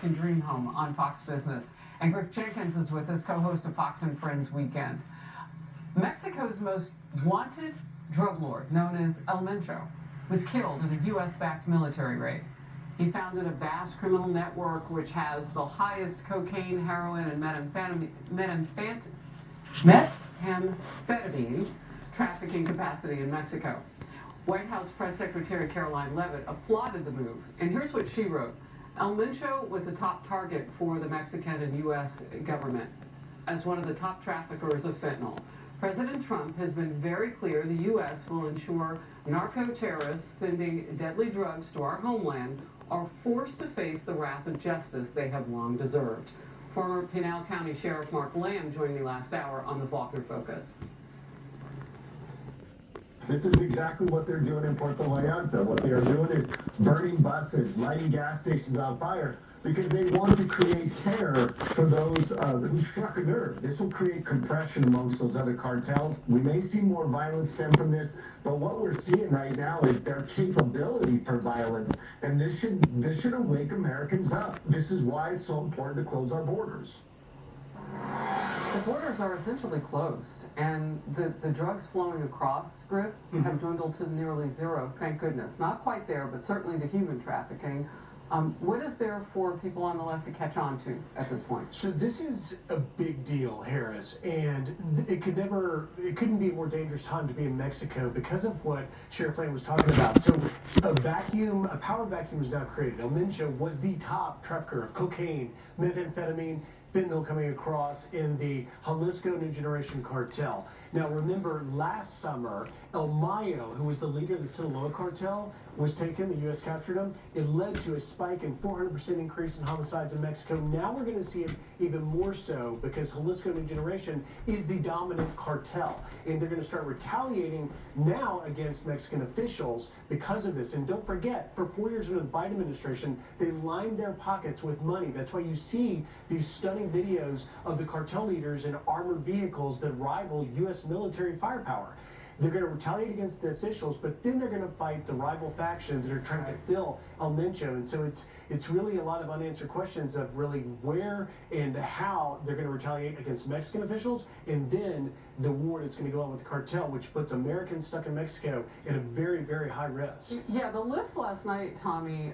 American Dream Home on Fox Business. And Griff Jenkins is with us, co-host of Fox and Friends Weekend. Mexico's most wanted drug lord, known as El Mencho, was killed in a U.S.-backed military raid. He founded a vast criminal network which has the highest cocaine, heroin, and methamphetamine trafficking capacity in Mexico. White House Press Secretary Caroline Leavitt applauded the move, and here's what she wrote. El Mencho was a top target for the Mexican and U.S. government as one of the top traffickers of fentanyl. President Trump has been very clear the U.S. will ensure narco-terrorists sending deadly drugs to our homeland are forced to face the wrath of justice they have long deserved. Former Pinal County Sheriff Mark Lamb joined me last hour on the Faulkner Focus. This is exactly what they're doing in Puerto Vallarta. What they are doing is burning buses, lighting gas stations on fire, because they want to create terror for those who struck a nerve. This will create compression amongst those other cartels. We may see more violence stem from this, but what we're seeing right now is their capability for violence, and this should awake Americans up. This is why it's so important to close our borders. The borders are essentially closed, and the drugs flowing across, Griff, have dwindled to nearly zero, thank goodness. Not quite there, but certainly the human trafficking. What is there for people on the left to catch on to at this point? So this is a big deal, Harris, and it couldn't be a more dangerous time to be in Mexico because of what Sheriff Lamb was talking about. So a power vacuum was now created. El Mencho was the top trafficker of cocaine, methamphetamine, fentanyl coming across in the Jalisco New Generation cartel. Now remember, last summer, El Mayo, who was the leader of the Sinaloa cartel, was taken. The U.S. captured him. It led to a spike in 400% increase in homicides in Mexico. Now we're going to see it even more so because Jalisco New Generation is the dominant cartel. And they're going to start retaliating now against Mexican officials because of this. And don't forget, for 4 years under the Biden administration, they lined their pockets with money. That's why you see these stunning videos of the cartel leaders in armored vehicles that rival U.S. military firepower. They're going to retaliate against the officials, but then they're going to fight the rival factions that are trying to fill El Mencho. And so it's really a lot of unanswered questions of really where and how they're going to retaliate against Mexican officials, and then the war that's going to go on with the cartel, which puts Americans stuck in Mexico at a very, very high risk. Yeah, the list last night, Tommy,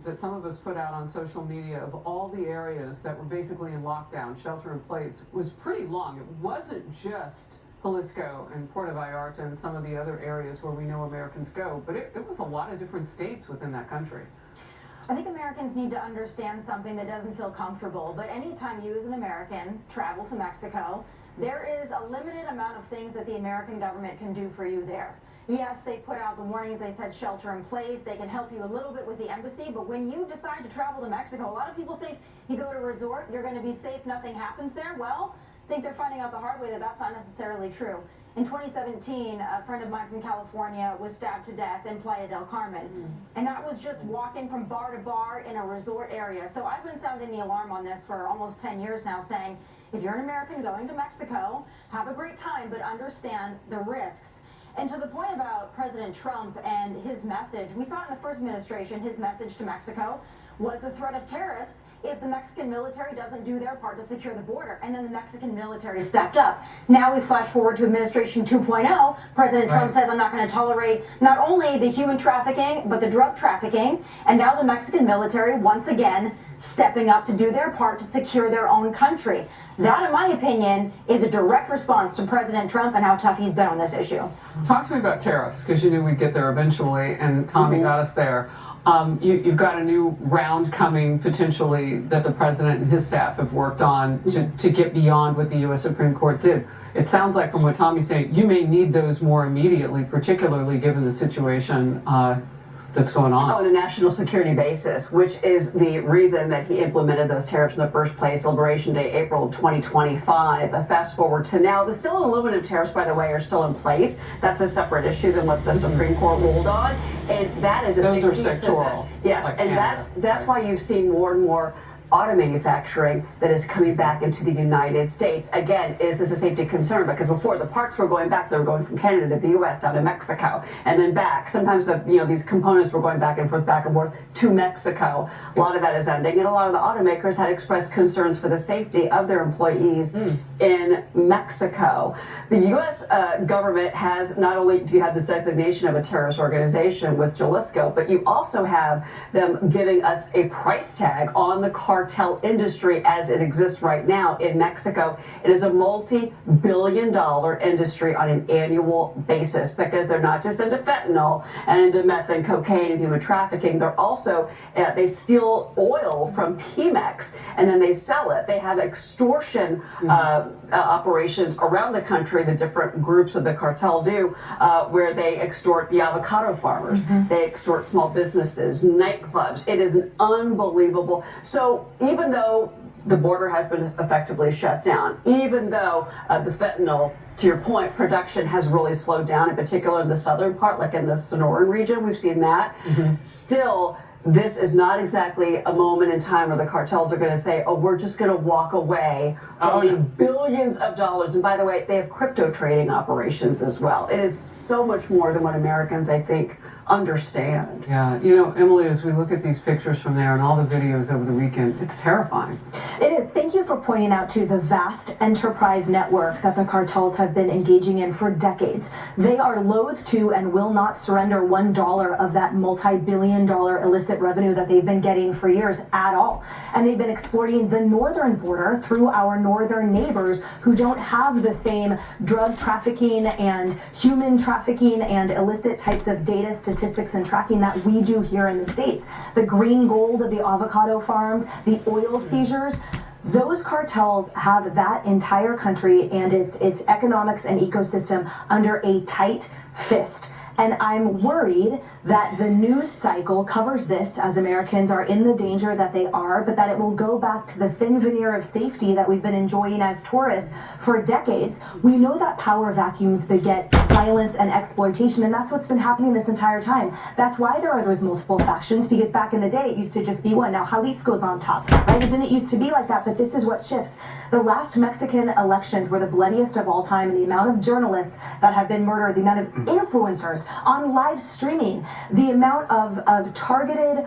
that some of us put out on social media of all the areas that were basically in lockdown, shelter in place, was pretty long. It wasn't just Jalisco and Puerto Vallarta and some of the other areas where we know Americans go, but it was a lot of different states within that country. I think Americans need to understand something that doesn't feel comfortable, but anytime you as an American travel to Mexico, there is a limited amount of things that the American government can do for you there. Yes, they put out the warnings, they said shelter in place, they can help you a little bit with the embassy, but when you decide to travel to Mexico, a lot of people think you go to a resort, you're going to be safe, nothing happens there. Well, I think they're finding out the hard way that that's not necessarily true. In 2017, a friend of mine from California was stabbed to death in Playa del Carmen. And that was just walking from bar to bar in a resort area. So I've been sounding the alarm on this for almost 10 years now, saying, if you're an American going to Mexico, have a great time, but understand the risks. And to the point about President Trump and his message, we saw it in the first administration, his message to Mexico was the threat of terrorists if the Mexican military doesn't do their part to secure the border. And then the Mexican military stepped up. Now we flash forward to administration 2.0. President Trump says, I'm not going to tolerate not only the human trafficking, but the drug trafficking. And now the Mexican military, once again, stepping up to do their part to secure their own country. That, in my opinion, is a direct response to President Trump and how tough he's been on this issue. Talk to me about tariffs, because you knew we'd get there eventually, and Tommy got us there. You've got a new round coming, potentially, that the president and his staff have worked on to get beyond what the U.S. Supreme Court did. It sounds like, from what Tommy's saying, you may need those more immediately, particularly given the situation that's going on. On a national security basis, which is the reason that he implemented those tariffs in the first place, Liberation Day, April 2025. Fast forward to now, the steel and aluminum tariffs, by the way, are still in place. That's a separate issue than what the Supreme Court ruled on, and that is a big piece of it. Those are sectoral. Yes, like and Canada. that's why you've seen more and more auto manufacturing that is coming back into the United States. Again, is this a safety concern? Because before, the parts were going back, they were going from Canada to the U.S. down to Mexico, and then back. Sometimes these components were going back and forth to Mexico. A lot of that is ending, and a lot of the automakers had expressed concerns for the safety of their employees in Mexico. The U.S. government has, not only do you have this designation of a terrorist organization with Jalisco, but you also have them giving us a price tag on the cartel industry as it exists right now in Mexico. It is a multi-billion-dollar industry on an annual basis, because they're not just into fentanyl and into meth and cocaine and human trafficking. They're also, they steal oil from Pemex and then they sell it. They have extortion operations around the country, the different groups of the cartel do, where they extort the avocado farmers, they extort small businesses, nightclubs. It is an unbelievable. So even though the border has been effectively shut down, even though the fentanyl, to your point, production has really slowed down, in particular in the southern part, like in the Sonoran region, we've seen that. Still, this is not exactly a moment in time where the cartels are going to say, oh, we're just going to walk away from the billions of dollars. And by the way, they have crypto trading operations as well. It is so much more than what Americans, I think, understand. Yeah, you know, Emily, as we look at these pictures from there and all the videos over the weekend, it's terrifying. It is. Thank you for pointing out to the vast enterprise network that the cartels have been engaging in for decades. They are loath to and will not surrender $1 of that multi-billion-dollar illicit revenue that they've been getting for years at all. And they've been exploiting the northern border through our northern neighbors who don't have the same drug trafficking and human trafficking and illicit types of data, statistics, and tracking that we do here in the States. The green gold of the avocado farms, the oil seizures, those cartels have that entire country and its economics and ecosystem under a tight fist. And I'm worried that the news cycle covers this as Americans are in the danger that they are, but that it will go back to the thin veneer of safety that we've been enjoying as tourists for decades. We know that power vacuums beget violence and exploitation, and that's what's been happening this entire time. That's why there are those multiple factions, because back in the day it used to just be one. Now Jalisco's on top, right? It didn't used to be like that, but this is what shifts. The last Mexican elections were the bloodiest of all time, and the amount of journalists that have been murdered, the amount of influencers on live streaming, the amount of targeted,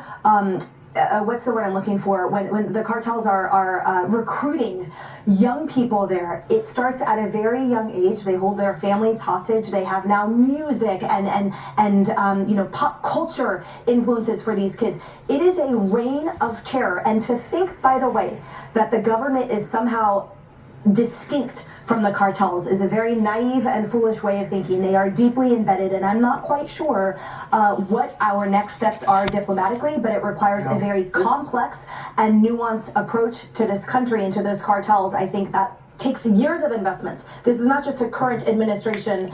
what's the word I'm looking for, when the cartels are recruiting young people there. It starts at a very young age. They hold their families hostage. They have now music and pop culture influences for these kids. It is a reign of terror. And to think, by the way, that the government is somehow distinct from the cartels is a very naive and foolish way of thinking. They are deeply embedded, and I'm not quite sure what our next steps are diplomatically, but it requires a very complex and nuanced approach to this country and to those cartels. I think that takes years of investments. This is not just a current administration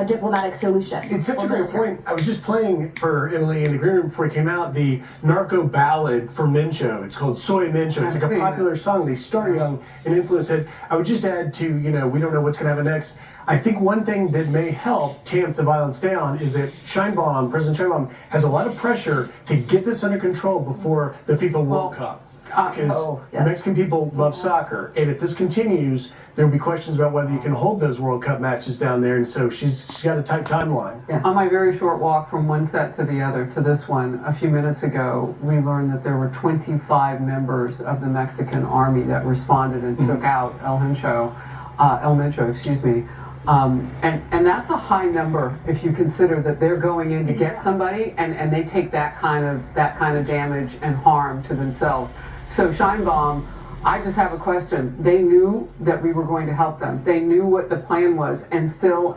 diplomatic solution. It's such a great point. I was just playing for Emily in the green room before it came out the narco ballad for Mencho. It's called Soy Mencho. It's like a popular song. They start young and influence it. I would just add to, we don't know what's going to happen next. I think one thing that may help tamp the violence down is that President Sheinbaum has a lot of pressure to get this under control before the FIFA World Cup. Because the Mexican people love soccer, and if this continues, there will be questions about whether you can hold those World Cup matches down there, and so she's got a tight timeline. Yeah. On my very short walk from one set to the other, to this one, a few minutes ago, we learned that there were 25 members of the Mexican army that responded and took out El Mencho, excuse me. And that's a high number if you consider that they're going in to get somebody and they take that kind of damage and harm to themselves. So Sheinbaum, I just have a question. They knew that we were going to help them. They knew what the plan was, and still,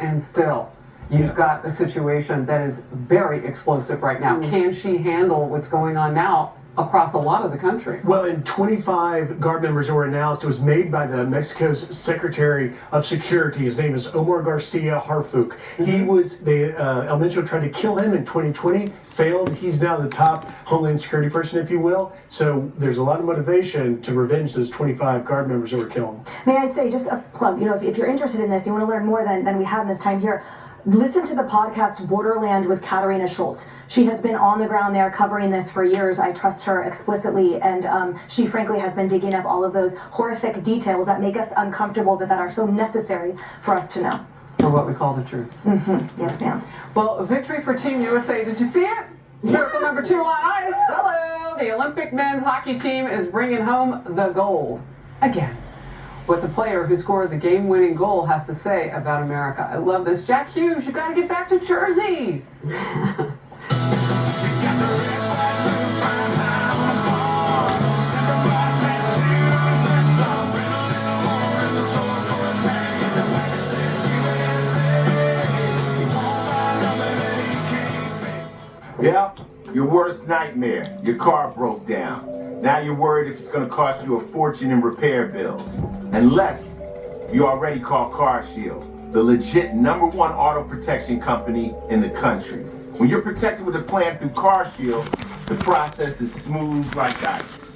you've got a situation that is very explosive right now. Can she handle what's going on now across a lot of the country? Well, in 25 guard members were announced. It was made by the Mexico's Secretary of Security. His name is Omar Garcia Harfuch. He was, El Mencho tried to kill him in 2020, failed. He's now the top Homeland Security person, if you will. So there's a lot of motivation to revenge those 25 guard members that were killed. May I say, just a plug, if you're interested in this, you want to learn more than we have in this time here, listen to the podcast Borderland with Katarina Schultz. She has been on the ground there covering this for years. I trust her explicitly, and she frankly has been digging up all of those horrific details that make us uncomfortable but that are so necessary for us to know. For what we call the truth. Yes, ma'am. Well, a victory for Team USA. Did you see it? Miracle number 2 on ice. Hello. The Olympic men's hockey team is bringing home the gold again. What the player who scored the game-winning goal has to say about America. I love this. Jack Hughes, you got to get back to Jersey. Yep, your worst nightmare. Your car broke down. Now you're worried if it's going to cost you a fortune in repair bills. Unless you already call CarShield, the legit #1 auto protection company in the country. When you're protected with a plan through CarShield, the process is smooth like ice.